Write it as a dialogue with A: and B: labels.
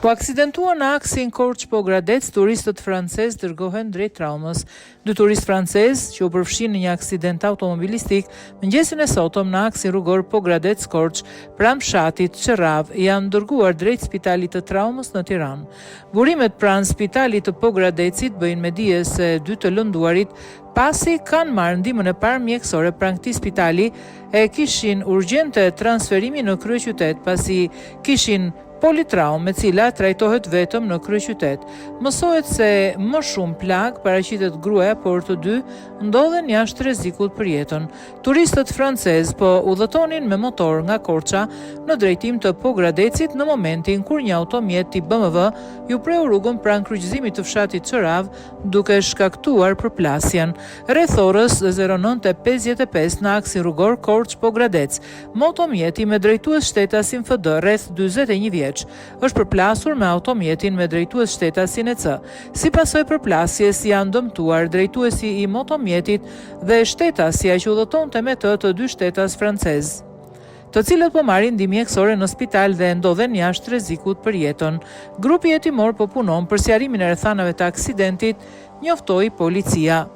A: U aksidentuar në aksin Korç-Pogradec, turistët francez dërgohen drejt traumës. 2 turistë francez që u përfshin në një aksident automobilistik mëngjesin e sotëm në aksin rrugor Pogradec-Korç, pranë fshatit Qerrav, janë dërguar drejt spitalit të traumës në Tiranë. Burimet pranë spitalit të Pogradecit bëjnë me dije se 2 të lënduarit pasi kanë marrë ndihmën e parë mjekësore pranë këtij spitali e kishin urgjente transferimi në kryeqytet pasi kishin politraumë, e cila trajtohet vetëm në kryeqytet. Mësohet se më shumë plagë paraqitet gruaja, por të dy ndodhen jashtë rrezikut për jetën. Turistët francezë po udhëtonin me motor nga Korça në drejtim të Pogradecit në momentin kur një automjet tip BMW ju preu rrugën pranë kryqëzimit të fshatit Qerrav, duke shkaktuar përplasjen. Rreth orës 09:55 në aksin rrugor Korç-Pogradec, motomjeti me drejtues shtetasin FD rreth 41 vjeç është përplasur me automjetin me drejtues shtetasin EC. Si pasojë përplasjes janë dëmtuar drejtuesi i motomjetit dhe shtetasja që udhëtonte me të 2 shtetas francez, të cilët po marrin ndihmë mjekësore në spital dhe ndodhen jashtë rrezikut për jetën. Grupi hetimor po punon për sqarimin e rrethanave të aksidentit, njoftoi policia.